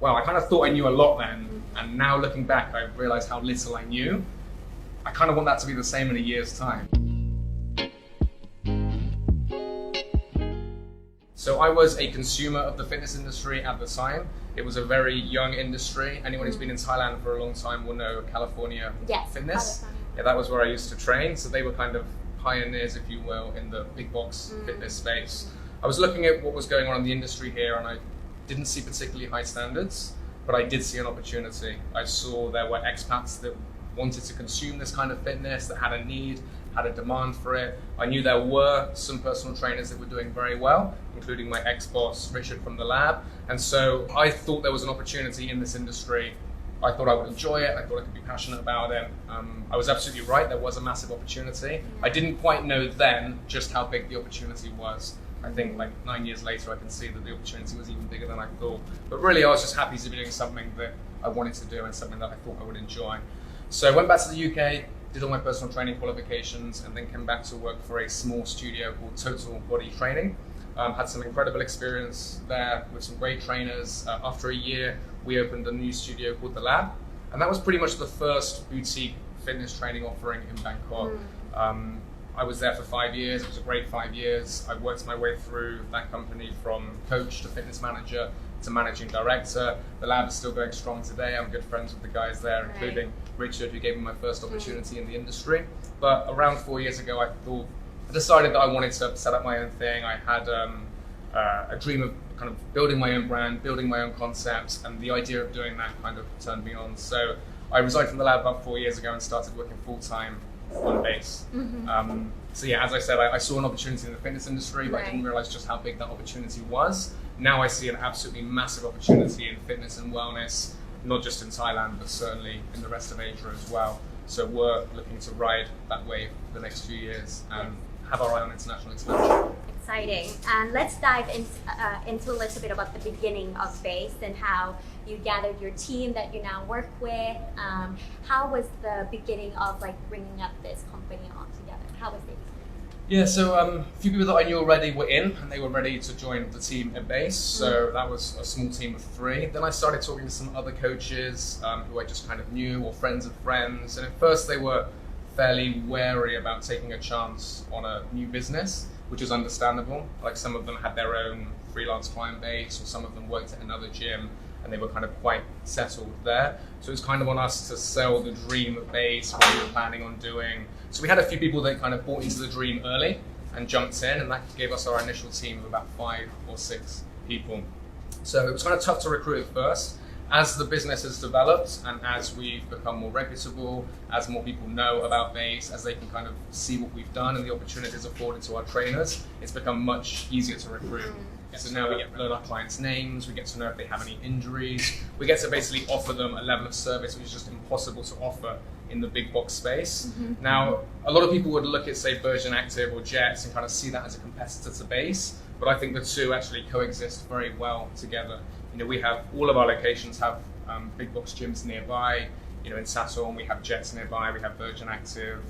wow, I kind of thought I knew a lot then, and now looking back, I realized how little I knew. I kind of want that to be the same in a year's time. So I was a consumer of the fitness industry at the time. It was a very young industry. Anyone who's been in Thailand for a long time will know California Fitness. California. Yeah, that was where I used to train. So they were kind of pioneers, if you will, in the big box fitness space. I was looking at what was going on in the industry here, and I didn't see particularly high standards, but I did see an opportunity. I saw there were expats that wanted to consume this kind of fitness, that had a need, had a demand for it. I knew there were some personal trainers that were doing very well, including my ex-boss, Richard from the lab. And so I thought there was an opportunity in this industry. I thought I would enjoy it. I thought I could be passionate about it. I was absolutely right. There was a massive opportunity. I didn't quite know then just how big the opportunity was. I think like 9 years later, I can see that the opportunity was even bigger than I thought. But really, I was just happy to be doing something that I wanted to do and something that I thought I would enjoy. So I went back to the UK, did all my personal training qualifications, and then came back to work for a small studio called Total Body Training. Had some incredible experience there with some great trainers. After a year, we opened a new studio called The Lab, and that was pretty much the first boutique fitness training offering in Bangkok. I was there for 5 years. It was a great 5 years. I worked my way through that company from coach to fitness manager to managing director. The lab is still going strong today. I'm good friends with the guys there, including Richard, who gave me my first opportunity in the industry. But around 4 years ago, I decided that I wanted to set up my own thing. I had a dream of kind of building my own brand, building my own concepts, and the idea of doing that kind of turned me on. So I resigned from the lab about 4 years ago and started working full-time on base. So yeah, as I said, I saw an opportunity in the fitness industry, but I didn't realize just how big that opportunity was. Now I see an absolutely massive opportunity in fitness and wellness, not just in Thailand, but certainly in the rest of Asia as well. So we're looking to ride that wave for the next few years and have our eye on international expansion. Exciting. And let's dive into a little bit about the beginning of Base and how you gathered your team that you now work with. How was the beginning of like bringing up this company all together? How was it? Yeah, so a few people that I knew already were in, and they were ready to join the team at Base. So that was a small team of 3. Then I started talking to some other coaches who I just kind of knew, or friends of friends. And at first they were fairly wary about taking a chance on a new business, which is understandable. Like some of them had their own freelance client base, or some of them worked at another gym, and they were kind of quite settled there. So it was kind of on us to sell the dream of Base, what we were planning on doing. So we had a few people that kind of bought into the dream early and jumped in, and that gave us our initial team of about 5 or 6 people. So it was kind of tough to recruit at first. As the business has developed and as we've become more reputable, as more people know about Base, as they can kind of see what we've done and the opportunities afforded to our trainers, it's become much easier to recruit. So now we get to learn our clients' names, we get to know if they have any injuries, we get to basically offer them a level of service which is just impossible to offer in the big box space. Now, a lot of people would look at, say, Virgin Active or Jets and kind of see that as a competitor to Base, but I think the two actually coexist very well together. You know, we have, all of our locations have big box gyms nearby. You know, in Satol, we have Jets nearby, we have Virgin Active,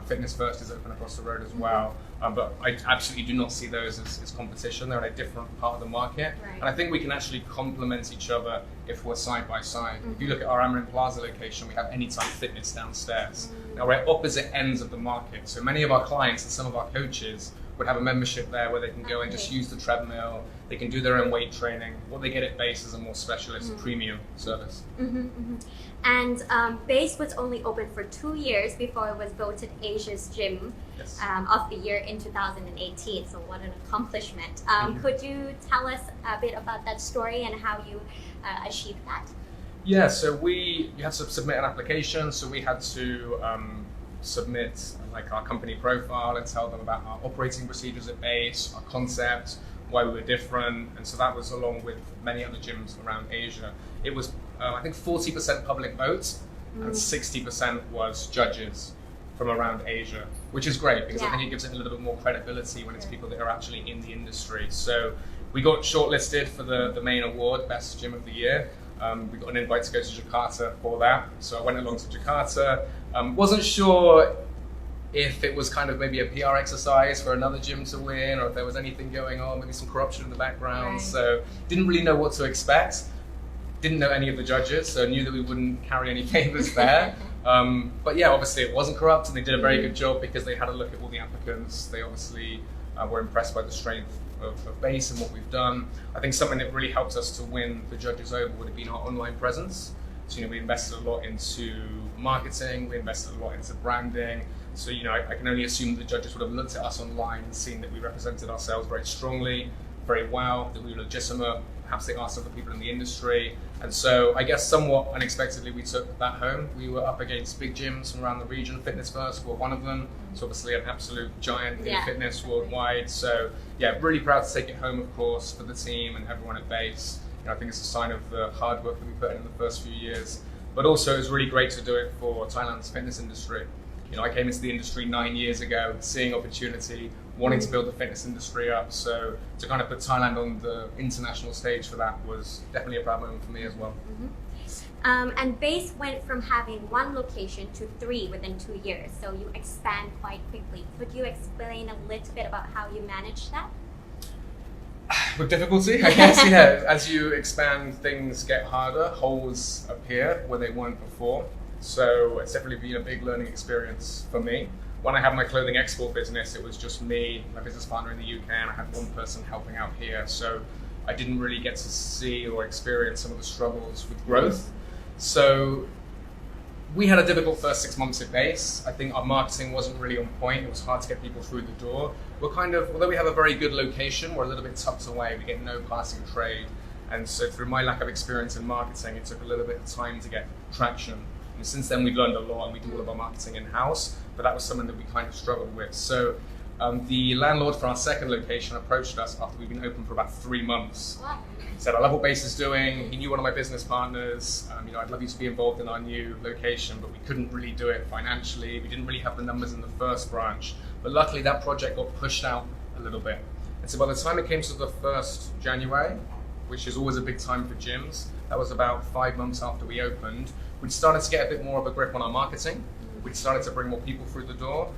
Fitness First is open across the road as well. But I absolutely do not see those as competition. They're in a different part of the market. And I think we can actually complement each other if we're side by side. If you look at our Amarin Plaza location, we have Anytime Fitness downstairs. Now we're at opposite ends of the market. So many of our clients and some of our coaches would have a membership there where they can go and just use the treadmill. They can do their own weight training. What they get at Base is a more specialist premium service. And Base was only open for 2 years before it was voted Asia's Gym of the Year in 2018. So what an accomplishment. Could you tell us a bit about that story and how you achieved that? Yeah, so you had to submit an application. So we had to submit like our company profile and tell them about our operating procedures at Base, our concept, why we were different. And so that was along with many other gyms around Asia. It was, I think, 40% public vote and 60% was judges from around Asia, which is great because I think it gives it a little bit more credibility when it's people that are actually in the industry. So we got shortlisted for the main award, Best Gym of the Year. We got an invite to go to Jakarta for that. So I went along to Jakarta. Wasn't sure if it was kind of maybe a PR exercise for another gym to win, or if there was anything going on, maybe some corruption in the background. So didn't really know what to expect. Didn't know any of the judges, so knew that we wouldn't carry any favors there. But yeah, obviously it wasn't corrupt, and they did a very good job because they had a look at all the applicants. They obviously were impressed by the strength of Base and what we've done. I think something that really helped us to win the judges over would have been our online presence. So, we invested a lot into marketing, we invested a lot into branding. So, I can only assume the judges would have looked at us online and seen that we represented ourselves very strongly, very well, that we were legitimate. Perhaps they asked other people in the industry. And so I guess somewhat unexpectedly we took that home. We were up against big gyms from around the region. Fitness First were one of them. It's obviously an absolute giant in fitness worldwide. So yeah, really proud to take it home, of course, for the team and everyone at Base. I think it's a sign of the hard work that we put in the first few years. But also it's really great to do it for Thailand's fitness industry. I came into the industry 9 years ago, seeing opportunity, wanting to build the fitness industry up. So to kind of put Thailand on the international stage for that was definitely a proud moment for me as well. And Base went from having 1 location to 3 within 2 years. So you expand quite quickly. Could you explain a little bit about how you managed that? With difficulty, I guess, yeah. As you expand, things get harder. Holes appear where they weren't before. So it's definitely been a big learning experience for me. When I had my clothing export business, it was just me, my business partner in the UK, and I had one person helping out here. So I didn't really get to see or experience some of the struggles with growth. So we had a difficult first 6 months at Base. I think our marketing wasn't really on point. It was hard to get people through the door. Although we have a very good location, we're a little bit tucked away. We get no passing trade. And so through my lack of experience in marketing, it took a little bit of time to get traction. And since then, we've learned a lot, and we do all of our marketing in-house, but that was something that we kind of struggled with. So the landlord for our second location approached us after we'd been open for about 3 months. Wow. He said, I love what Base is doing. He knew one of my business partners. I'd love you to be involved in our new location, but we couldn't really do it financially. We didn't really have the numbers in the first branch. But luckily, that project got pushed out a little bit. And so by the time it came to the 1st January, which is always a big time for gyms, that was about 5 months after we opened, we'd started to get a bit more of a grip on our marketing. We'd started to bring more people through the door.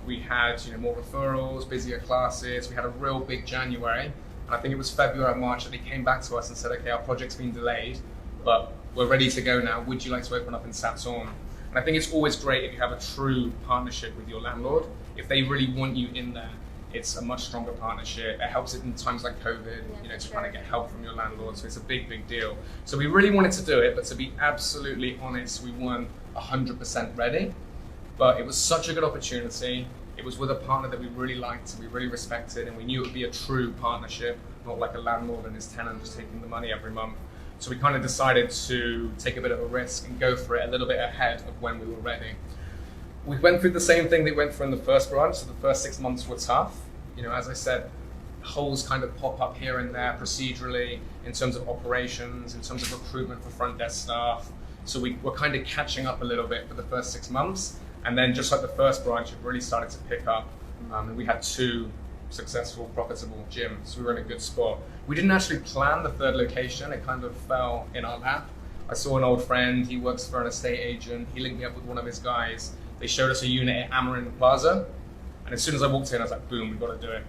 We had more referrals, busier classes. We had a real big January. And I think it was February or March that they came back to us and said, okay, our project's been delayed, but we're ready to go now. Would you like to open up in Saturn? And I think it's always great if you have a true partnership with your landlord. If they really want you in there, it's a much stronger partnership. It helps it in times like COVID, to kind of get help from your landlord. So it's a big, big deal. So we really wanted to do it, but to be absolutely honest, we weren't 100% ready. But it was such a good opportunity. It was with a partner that we really liked, we really respected, and we knew it would be a true partnership, not like a landlord and his tenant just taking the money every month. So we kind of decided to take a bit of a risk and go for it a little bit ahead of when we were ready. We went through the same thing that we went through in the first branch, so the first 6 months were tough. As I said, holes kind of pop up here and there procedurally in terms of operations, in terms of recruitment for front desk staff. So we were kind of catching up a little bit for the first 6 months. And then just like the first branch, it really started to pick up. And we had 2 successful, profitable gyms. We were in a good spot. We didn't actually plan the 3rd location. It kind of fell in our lap. I saw an old friend. He works for an estate agent. He linked me up with one of his guys. They showed us a unit at Amarin Plaza. And as soon as I walked in, I was like, boom, we've got to do it.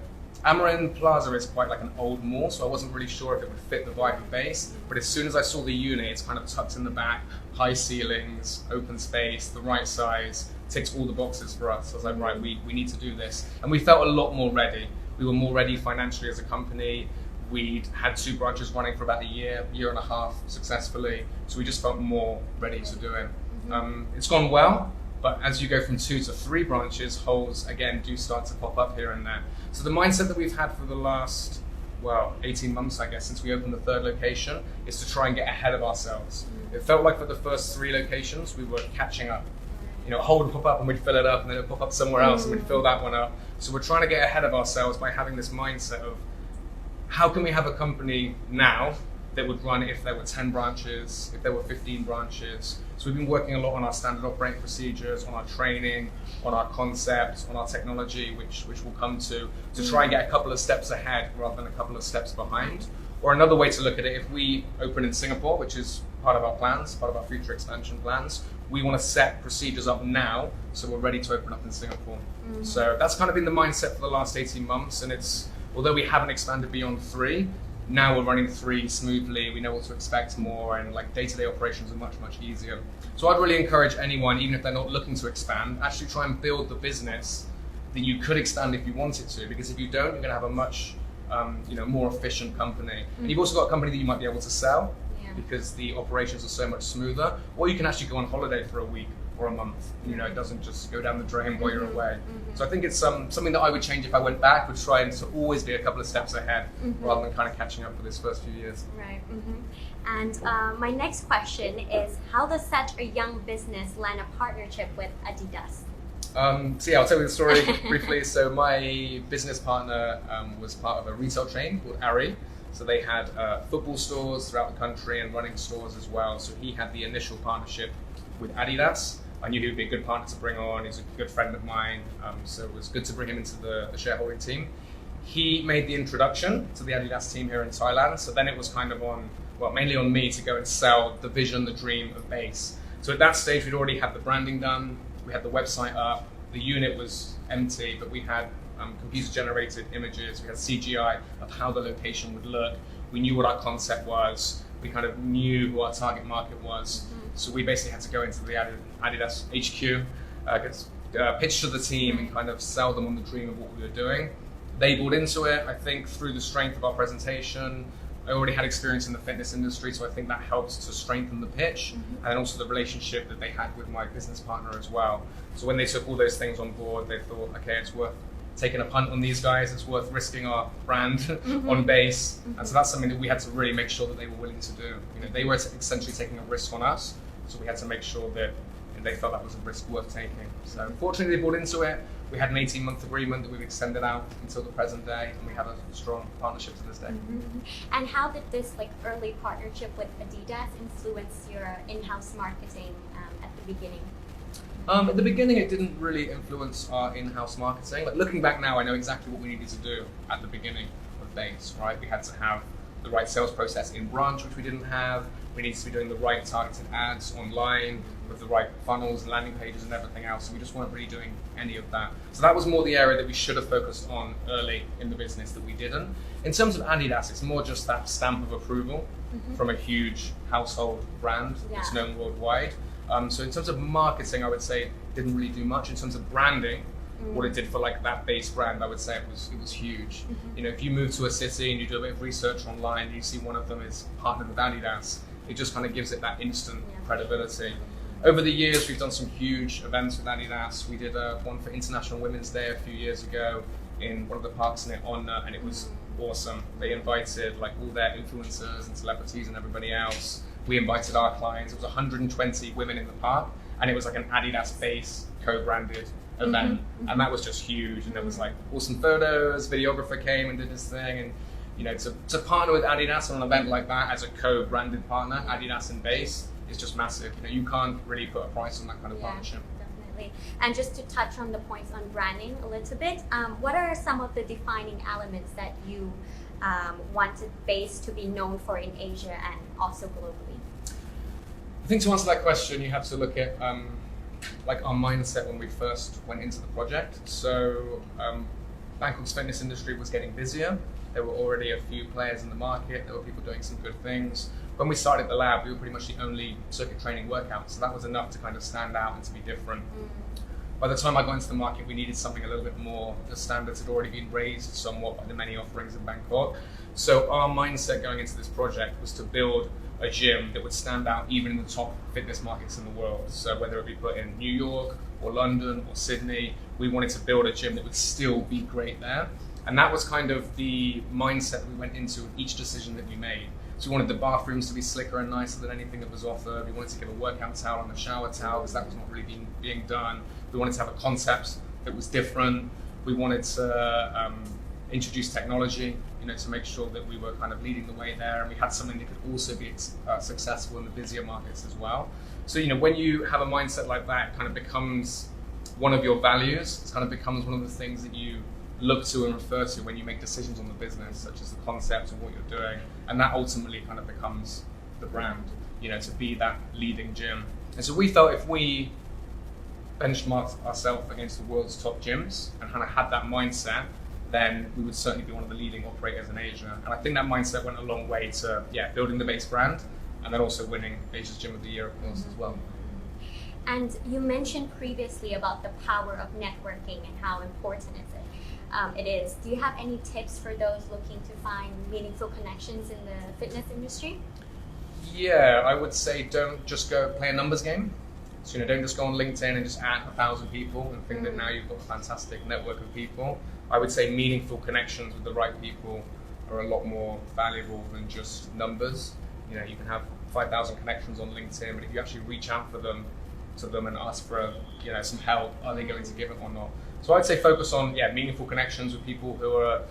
Amarin Plaza is quite like an old mall, so I wasn't really sure if it would fit the vibe of Base. But as soon as I saw the unit, it's kind of tucked in the back, high ceilings, open space, the right size, ticks all the boxes for us. I was like, right, we need to do this. And we felt a lot more ready. We were more ready financially as a company. We'd had 2 branches running for about a year and a half successfully. So we just felt more ready to do it. It's gone well. But as you go from 2 to 3 branches, holes, again, do start to pop up here and there. So the mindset that we've had for the last, 18 months, I guess, since we opened the 3rd location, is to try and get ahead of ourselves. It felt like for the first 3 locations, we were catching up. A hole would pop up and we'd fill it up, and then it'd pop up somewhere else and we'd fill that one up. So we're trying to get ahead of ourselves by having this mindset of, how can we have a company now that would run if there were 10 branches, if there were 15 branches. So we've been working a lot on our standard operating procedures, on our training, on our concepts, on our technology, which we'll come to try and get a couple of steps ahead rather than a couple of steps behind. Or another way to look at it, if we open in Singapore, which is part of our plans, part of our future expansion plans, we want to set procedures up now so we're ready to open up in Singapore. So that's kind of been the mindset for the last 18 months, and although we haven't expanded beyond 3, Now we're running 3 smoothly. We know what to expect more, and like day-to-day operations are much, much easier. So I'd really encourage anyone, even if they're not looking to expand, actually try and build the business that you could expand if you wanted to. Because if you don't, you're going to have a much more efficient company. And you've also got a company that you might be able to sell because the operations are so much smoother. Or you can actually go on holiday for a week or a month. It doesn't just go down the drain while you're away. So I think it's something that I would change if I went back, would try and to always be a couple of steps ahead rather than kind of catching up for this first few years. Right. And my next question is, how does such a young business land a partnership with Adidas? I'll tell you the story briefly. So my business partner was part of a retail chain called Ari. So they had football stores throughout the country and running stores as well. So he had the initial partnership with Adidas. I knew he would be a good partner to bring on. He's a good friend of mine. So it was good to bring him into the shareholding team. He made the introduction to the Adidas team here in Thailand. So then it was kind of mainly on me to go and sell the vision, the dream of Base. So at that stage, we'd already had the branding done. We had the website up. The unit was empty, but we had computer-generated images. We had CGI of how the location would look. We knew what our concept was. We kind of knew who our target market was. So we basically had to go into the Adidas HQ, pitch to the team and kind of sell them on the dream of what we were doing. They bought into it, I think, through the strength of our presentation. I already had experience in the fitness industry, so I think that helped to strengthen the pitch and also the relationship that they had with my business partner as well. So when they took all those things on board, they thought, okay, it's worth taking a punt on these guys, it's worth risking our brand on Base. And so that's something that we had to really make sure that they were willing to do. They were essentially taking a risk on us, so we had to make sure that they felt that was a risk worth taking. So unfortunately they bought into it. We had an 18-month agreement that we've extended out until the present day, and we have a strong partnership to this day. And how did this early partnership with Adidas influence your in-house marketing at the beginning? At the beginning, it didn't really influence our in-house marketing. Looking back now, I know exactly what we needed to do at the beginning of Base, right? We had to have the right sales process in branch, which we didn't have. We needed to be doing the right targeted ads online with the right funnels and landing pages and everything else. So we just weren't really doing any of that. So that was more the area that we should have focused on early in the business that we didn't. In terms of Adidas, it's more just that stamp of approval from a huge household brand that's known worldwide. So in terms of marketing, I would say it didn't really do much. In terms of branding, what it did for that Base brand, I would say it was huge. If you move to a city and you do a bit of research online and you see one of them is partnered with Adidas, it just kind of gives it that instant credibility. Over the years, we've done some huge events with Adidas. We did one for International Women's Day a few years ago in one of the parks near Onna, and it was awesome. They invited all their influencers and celebrities and everybody else. We invited our clients. It was 120 women in the park, and it was an Adidas Base co-branded event, and that was just huge. And there was awesome photos. Videographer came and did his thing, and to partner with Adidas on an event like that as a co-branded partner, Adidas and Base, is just massive. You can't really put a price on that kind of partnership. Definitely. And just to touch on the points on branding a little bit, what are some of the defining elements that you wanted Base to be known for in Asia and also globally? I think to answer that question, you have to look at our mindset when we first went into the project. So Bangkok's fitness industry was getting busier. There were already a few players in the market. There were people doing some good things. When we started the lab, we were pretty much the only circuit training workout, so that was enough to kind of stand out and to be different. By the time I got into the market, we needed something a little bit more. The standards had already been raised somewhat by the many offerings in Bangkok. So our mindset going into this project was to build a gym that would stand out even in the top fitness markets in the world. So whether it be put in New York or London or Sydney, we wanted to build a gym that would still be great there. And that was kind of the mindset we went into with each decision that we made. So we wanted the bathrooms to be slicker and nicer than anything that was offered. We wanted to give a workout towel and a shower towel because that was not really being done. We wanted to have a concept that was different. We wanted to introduce technology, to make sure that we were kind of leading the way there, and we had something that could also be successful in the busier markets as well. So when you have a mindset like that, it kind of becomes one of your values. It kind of becomes one of the things that you look to and refer to when you make decisions on the business, such as the concept of what you're doing, and that ultimately kind of becomes the brand, to be that leading gym. And so we felt if we benchmarked ourselves against the world's top gyms and kind of had that mindset, then we would certainly be one of the leading operators in Asia. And I think that mindset went a long way to building the base brand and then also winning Asia's Gym of the Year, of course, as well. And you mentioned previously about the power of networking and how important it is. Do you have any tips for those looking to find meaningful connections in the fitness industry? Yeah, I would say don't just go play a numbers game. So, don't just go on LinkedIn and just add 1,000 people and think that now you've got a fantastic network of people. I would say meaningful connections with the right people are a lot more valuable than just numbers. You can have 5,000 connections on LinkedIn, but if you actually reach out to them and ask for some help, are they going to give it or not? So I'd say focus on meaningful connections with people who are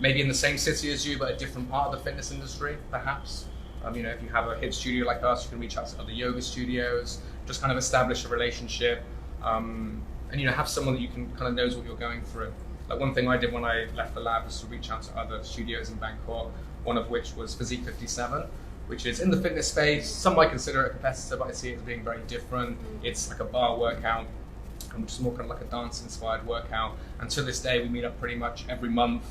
maybe in the same city as you, but a different part of the fitness industry, perhaps. If you have a HIIT studio like us, you can reach out to other yoga studios, just kind of establish a relationship, and have someone that you can kind of knows what you're going through. Like one thing I did when I left the lab was to reach out to other studios in Bangkok, one of which was Physique 57, which is in the fitness space. Some might consider it a competitor, but I see it as being very different. It's like a bar workout, which is more kind of like a dance-inspired workout. And to this day, we meet up pretty much every month,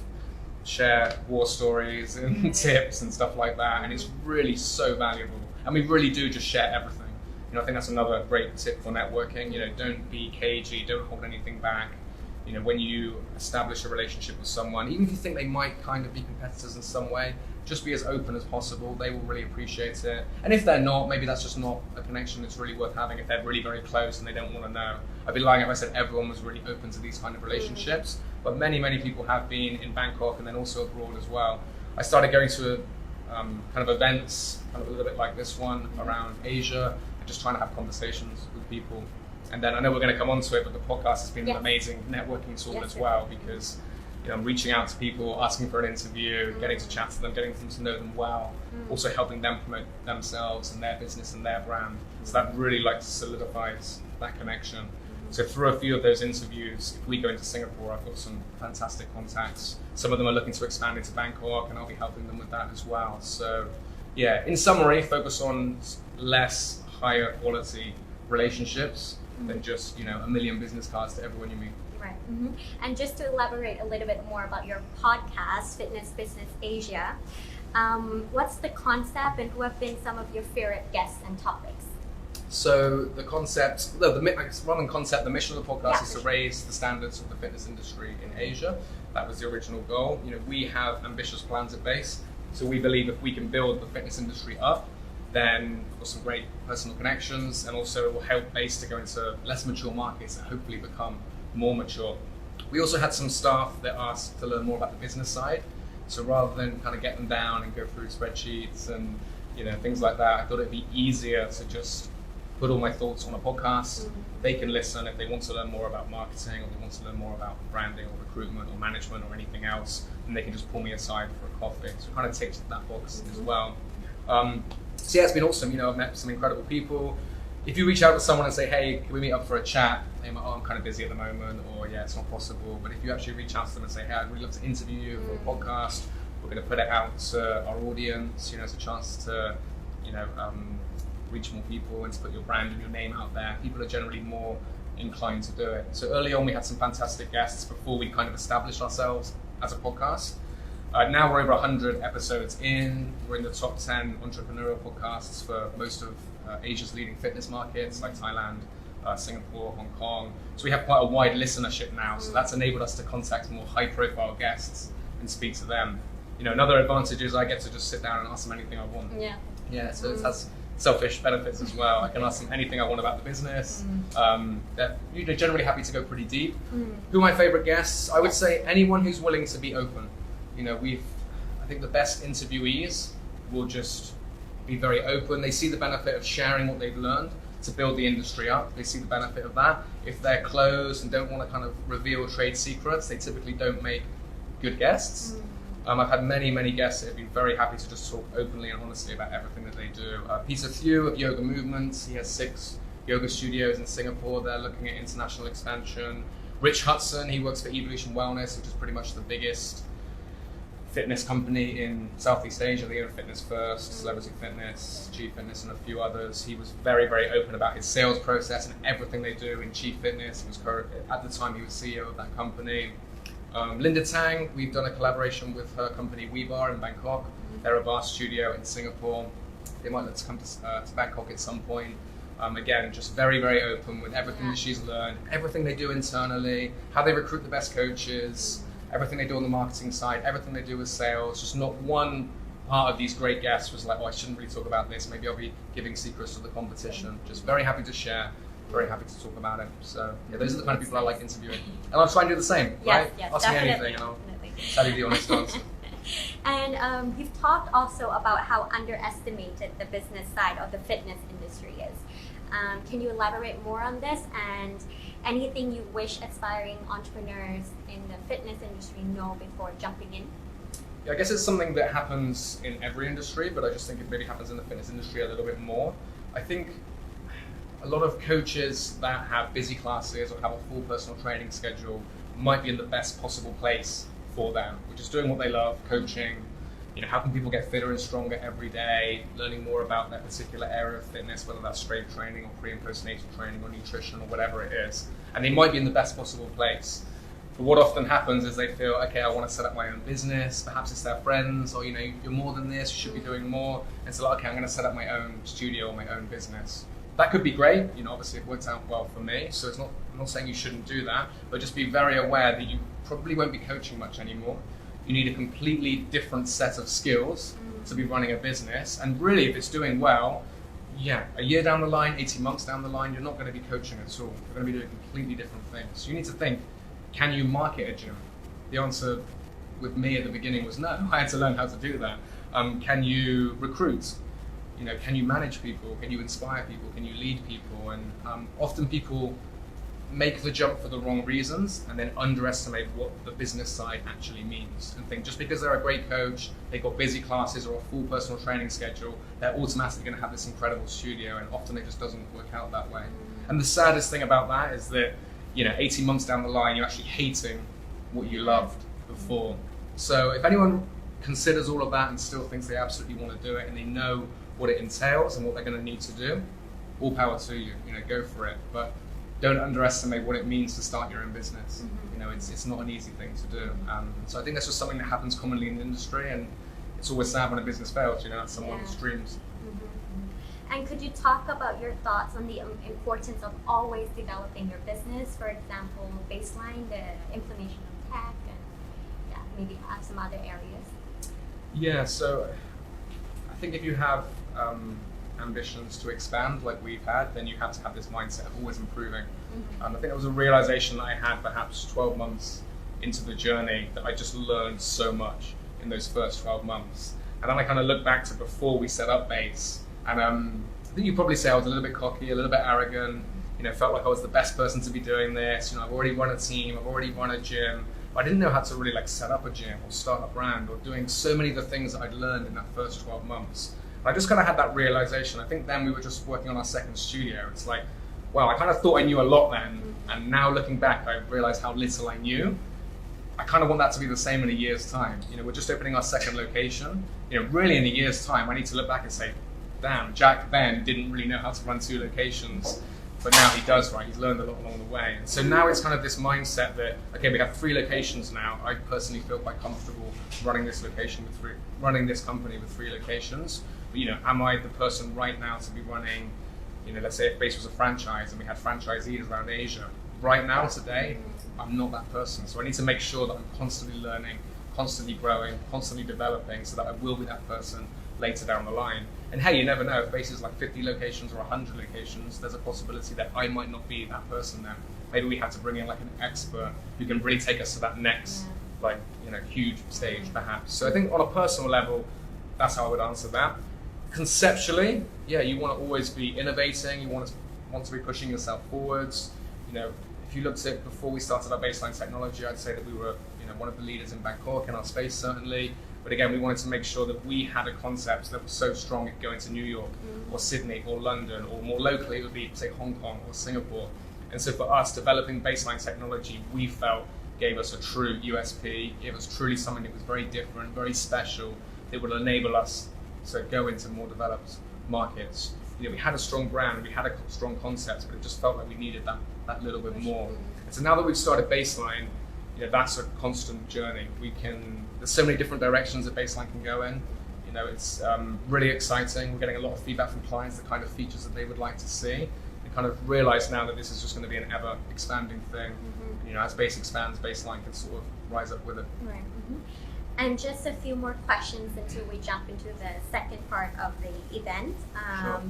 share war stories and tips and stuff like that. And it's really so valuable. And we really do just share everything. I think that's another great tip for networking. Don't be cagey, don't hold anything back. When you establish a relationship with someone, even if you think they might kind of be competitors in some way, just be as open as possible. They will really appreciate it. And if they're not, maybe that's just not a connection that's really worth having. If they're really very close and they don't want to know, I'd be lying if I said everyone was really open to these kind of relationships. But many, many people have been in Bangkok and then also abroad as well. I started going to kind of events, kind of a little bit like this one, around Asia, and just trying to have conversations with people. And then I know we're going to come on to it, but the podcast has been an amazing networking tool as well, because I'm reaching out to people, asking for an interview, getting to chat to them, getting them to know them well, also helping them promote themselves and their business and their brand. So that really solidifies that connection. So through a few of those interviews, if we go into Singapore, I've got some fantastic contacts. Some of them are looking to expand into Bangkok, and I'll be helping them with that as well. So in summary, focus on less higher quality relationships than just a million business cards to everyone you meet. Right. And just to elaborate a little bit more about your podcast, Fitness Business Asia, what's the concept and who have been some of your favorite guests and topics? So the concept, rather than concept, the mission of the podcast is to raise the standards of the fitness industry in Asia. That was the original goal. We have ambitious plans at base, so we believe if we can build the fitness industry up, then we've got some great personal connections, and also it will help base to go into less mature markets and hopefully become more mature. We also had some staff that asked to learn more about the business side. So rather than kind of get them down and go through spreadsheets and things like that, I thought it'd be easier to just put all my thoughts on a podcast. They can listen if they want to learn more about marketing, or they want to learn more about branding or recruitment or management or anything else, and they can just pull me aside for a coffee. So it kind of ticks that box as well. So it's been awesome. I've met some incredible people. If you reach out to someone and say, hey, can we meet up for a chat? They might, I'm kind of busy at the moment, or it's not possible. But if you actually reach out to them and say, hey, I'd really love to interview you for a podcast, we're going to put it out to our audience, it's a chance to, reach more people and to put your brand and your name out there. People are generally more inclined to do it. So early on, we had some fantastic guests before we kind of established ourselves as a podcast. Now we're over 100 episodes in. We're in the top 10 entrepreneurial podcasts for most of Asia's leading fitness markets like Thailand, Singapore, Hong Kong. So we have quite a wide listenership now. So that's enabled us to contact more high-profile guests and speak to them. Another advantage is I get to just sit down and ask them anything I want. So it has selfish benefits as well. I can ask them anything I want about the business. They're generally happy to go pretty deep. Who are my favorite guests? I would say anyone who's willing to be open. I think the best interviewees will just be very open. They see the benefit of sharing what they've learned to build the industry up. They see the benefit of that. If they're closed and don't want to kind of reveal trade secrets, they typically don't make good guests. I've had many, many guests that have been very happy to just talk openly and honestly about everything that they do. Peter Few of Yoga Movements, he has 6 yoga studios in Singapore. They're looking at international expansion. Rich Hudson, he works for Evolution Wellness, which is pretty much the biggest fitness company in Southeast Asia. They own Fitness First, Celebrity Fitness, G Fitness, and a few others. He was very, very open about his sales process and everything they do in G Fitness. He was at the time he was CEO of that company. Linda Tang, we've done a collaboration with her company WeBar in Bangkok. They're a bar studio in Singapore. They might let us come to Bangkok at some point. Again, just very, very open with everything that she's learned, everything they do internally, how they recruit the best coaches, everything they do on the marketing side, everything they do with sales. Just not one part of these great guests was like, oh, I shouldn't really talk about this. Maybe I'll be giving secrets to the competition. Just very happy to share, very happy to talk about it. So yeah, those are the kind of people I like interviewing. And I'll try and do the same, right? Yes, Ask me anything and I'll tell you the honest answer. And you've talked also about how underestimated the business side of the fitness industry is. Can you elaborate more on this, and anything you wish aspiring entrepreneurs in the fitness industry know before jumping in? Yeah, I guess it's something that happens in every industry, but I just think it maybe happens in the fitness industry a little bit more. I think a lot of coaches that have busy classes or have a full personal training schedule might be in the best possible place for them, which is doing what they love, coaching, helping people get fitter and stronger every day, learning more about their particular area of fitness, whether that's strength training or pre and postnatal training or nutrition or whatever it is. And they might be in the best possible place. But what often happens is they feel, okay, I want to set up my own business. Perhaps it's their friends, or you're more than this, you should be doing more. And so okay, I'm going to set up my own studio or my own business. That could be great. Obviously it worked out well for me. So I'm not saying you shouldn't do that, but just be very aware that you probably won't be coaching much anymore. You need a completely different set of skills to be running a business. And really, if it's doing well, a year down the line, 18 months down the line, you're not going to be coaching at all. You're going to be doing completely different things. You need to think, can you market a gym? The answer with me at the beginning was no. I had to learn how to do that. Can you recruit? Can you manage people? Can you inspire people? Can you lead people? And often people make the jump for the wrong reasons and then underestimate what the business side actually means and think just because they're a great coach, they've got busy classes or a full personal training schedule, they're automatically going to have this incredible studio, and often it just doesn't work out that way. And the saddest thing about that is that 18 months down the line you're actually hating what you loved before. So if anyone considers all of that and still thinks they absolutely want to do it and they know what it entails and what they're going to need to do, all power to you, go for it. But don't underestimate what it means to start your own business. It's not an easy thing to do. So I think that's just something that happens commonly in the industry, and it's always sad when a business fails. That's someone's dreams. And could you talk about your thoughts on the importance of always developing your business? For example, baseline, the implementation of tech, and maybe some other areas. Yeah, so I think if you have ambitions to expand like we've had, then you have to have this mindset of always improving. I think it was a realization that I had perhaps 12 months into the journey, that I just learned so much in those first 12 months. And then I kind of look back to before we set up Base, and I think you probably say I was a little bit cocky, a little bit arrogant, felt like I was the best person to be doing this. I've already run a team, I've already run a gym. I didn't know how to really set up a gym or start a brand or doing so many of the things that I'd learned in that first 12 months. I just kind of had that realization. I think then we were just working on our second studio. It's like, wow, I kind of thought I knew a lot then, and now looking back, I realized how little I knew. I kind of want that to be the same in a year's time. We're just opening our second location. Really in a year's time, I need to look back and say, damn, Jack then didn't really know how to run 2 locations, but now he does, right? He's learned a lot along the way. And so now it's kind of this mindset that, okay, we have 3 locations now. I personally feel quite comfortable running this company with 3 locations. But, am I the person right now to be running, let's say if Base was a franchise and we had franchisees around Asia. Right now, today, I'm not that person. So I need to make sure that I'm constantly learning, constantly growing, constantly developing, so that I will be that person later down the line. And hey, you never know, if Base is like 50 locations or 100 locations, there's a possibility that I might not be that person then. Maybe we have to bring in like an expert who can really take us to that next, huge stage perhaps. So I think on a personal level, that's how I would answer that. Conceptually, you want to always be innovating, you want to be pushing yourself forwards. If you looked at before we started our baseline technology, I'd say that we were one of the leaders in Bangkok, in our space certainly. But again, we wanted to make sure that we had a concept that was so strong it could go into New York or Sydney or London, or more locally it would be, say, Hong Kong or Singapore. And so for us, developing baseline technology, we felt gave us a true USP, gave us truly something that was very different, very special, that would enable us to go into more developed markets. We had a strong brand, we had a strong concept, but it just felt like we needed that little bit more. And so now that we've started baseline, that's a constant journey. There's so many different directions that Baseline can go in. It's really exciting. We're getting a lot of feedback from clients, the kind of features that they would like to see. They kind of realize now that this is just going to be an ever expanding thing. As base expands, Baseline can sort of rise up with it. Right. And just a few more questions until we jump into the second part of the event. Sure.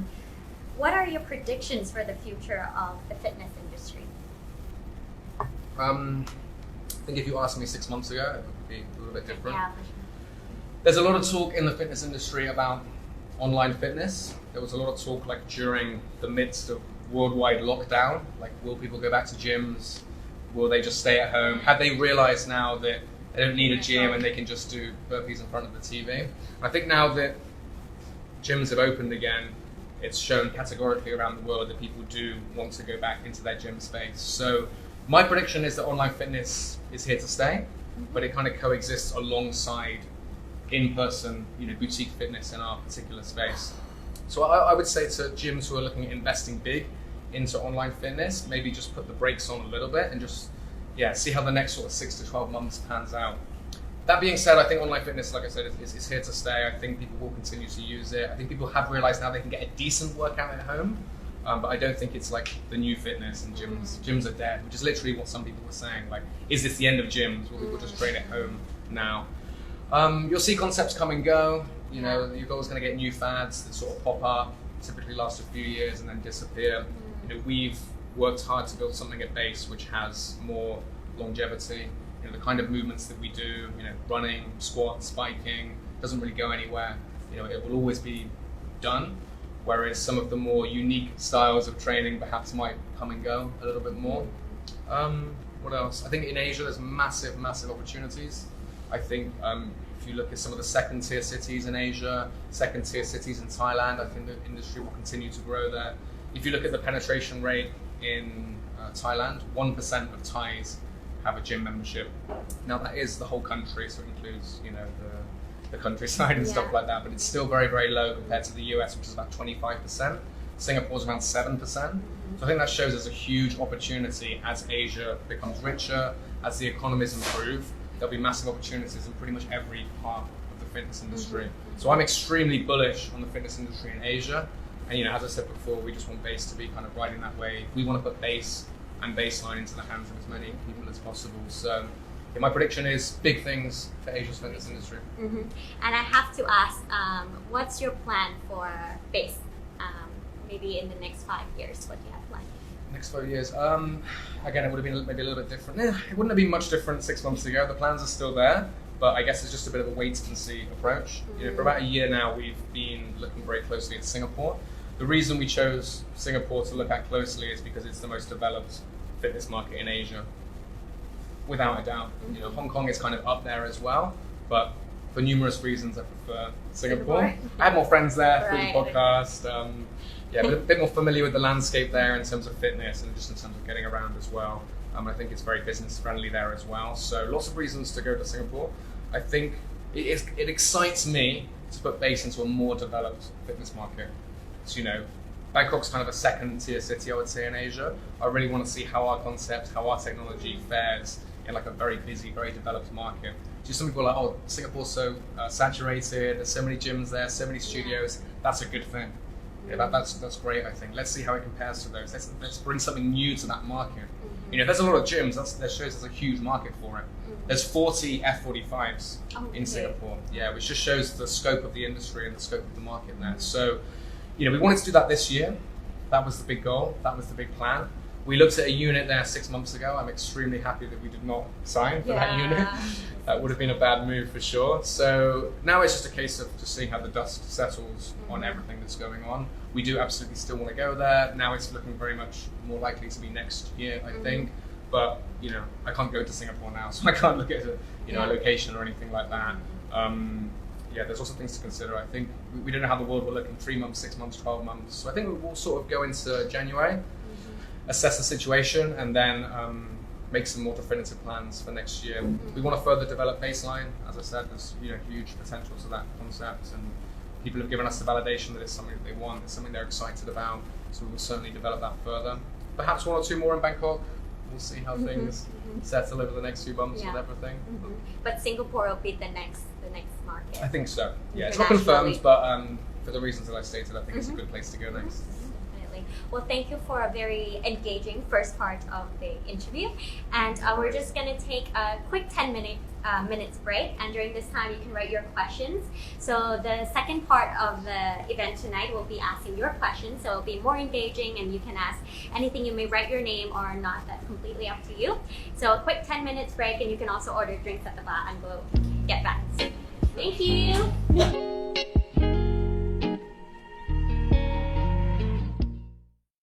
What are your predictions for the future of the fitness industry? I think if you asked me 6 months ago, it would be a little bit different. Yeah, for sure. There's a lot of talk in the fitness industry about online fitness. There was a lot of talk like during the midst of worldwide lockdown, like will people go back to gyms? Will they just stay at home? Have they realized now that they don't need a gym and they can just do burpees in front of the TV? I think now that gyms have opened again, it's shown categorically around the world that people do want to go back into their gym space. So my prediction is that online fitness is here to stay, but it kind of coexists alongside in-person, boutique fitness in our particular space. So I would say to gyms who are looking at investing big into online fitness, maybe just put the brakes on a little bit and just see how the next sort of 6 to 12 months pans out. That being said, I think online fitness, like I said, is here to stay. I think people will continue to use it. I think people have realized now they can get a decent workout at home, but I don't think it's like the new fitness and gyms. Gyms are dead, which is literally what some people were saying. Like, is this the end of gyms? Will people just train at home now? You'll see concepts come and go. You're always going to get new fads that sort of pop up, typically last a few years and then disappear. We've worked hard to build something at Base which has more longevity. The kind of movements that we do, running, squats, spiking, doesn't really go anywhere. It will always be done. Whereas some of the more unique styles of training perhaps might come and go a little bit more. What else? I think in Asia there's massive, massive opportunities. I think if you look at some of the second tier cities in Asia, second tier cities in Thailand, I think the industry will continue to grow there. If you look at the penetration rate in Thailand, 1% of Thais have a gym membership. Now that is the whole country, so it includes the countryside and stuff like that, but it's still very, very low compared to the US, which is about 25%. Singapore's around 7%. So I think that shows there's a huge opportunity as Asia becomes richer, as the economies improve. There'll be massive opportunities in pretty much every part of the fitness industry. So I'm extremely bullish on the fitness industry in Asia. And as I said before, we just want Base to be kind of riding that wave. We want to put Base and Baseline into the hands of as many people as possible. So my prediction is big things for Asia's fitness industry. And I have to ask, what's your plan for Base? Maybe in the next 5 years, what do you have planned? Next 5 years. Again, it would have been maybe a little bit different. It wouldn't have been much different 6 months ago. The plans are still there, but I guess it's just a bit of a wait and see approach. For about a year now, we've been looking very closely at Singapore. The reason we chose Singapore to look at closely is because it's the most developed fitness market in Asia, without a doubt. Hong Kong is kind of up there as well, but for numerous reasons, I prefer Singapore. I have more friends there through the podcast. But a bit more familiar with the landscape there in terms of fitness and just in terms of getting around as well. I think it's very business friendly there as well. So lots of reasons to go to Singapore. I think it excites me to put Base into a more developed fitness market. So, Bangkok's kind of a second tier city, I would say, in Asia. I really want to see how our concept, how our technology fares in like a very busy, very developed market. So some people are like, oh, Singapore's so saturated, there's so many gyms there, so many studios. That's a good thing. That's great, I think. Let's see how it compares to those. Let's bring something new to that market. There's a lot of gyms, that shows there's a huge market for it. There's 40 F45s in Singapore, which just shows the scope of the industry and the scope of the market there. So, we wanted to do that this year. That was the big goal. That was the big plan. We looked at a unit there 6 months ago. I'm extremely happy that we did not sign for that unit. That would have been a bad move for sure. So now it's just a case of just seeing how the dust settles on everything that's going on. We do absolutely still want to go there. Now it's looking very much more likely to be next year, I think. But, I can't go to Singapore now, so I can't look at a location or anything like that. There's also things to consider. I think we don't know how the world will look in 3 months, 6 months, 12 months. So I think we'll sort of go into January, assess the situation, and then make some more definitive plans for next year. We want to further develop Baseline. As I said, there's huge potential to that concept, and people have given us the validation that it's something that they want, it's something they're excited about. So we will certainly develop that further. Perhaps 1 or 2 more in Bangkok. we'll see how things settle over the next few months with everything. But Singapore will be the next market. I think so. Yeah, it's not confirmed, but for the reasons that I stated, I think it's a good place to go next. Definitely. Well, thank you for a very engaging first part of the interview, and we're just going to take a quick 10 minutes break, and during this time you can write your questions. So the second part of the event tonight will be asking your questions, so it'll be more engaging and you can ask anything. You may write your name or not, that's completely up to you. So a quick 10 minutes break, and you can also order drinks at the bar and we'll get back. Thank you.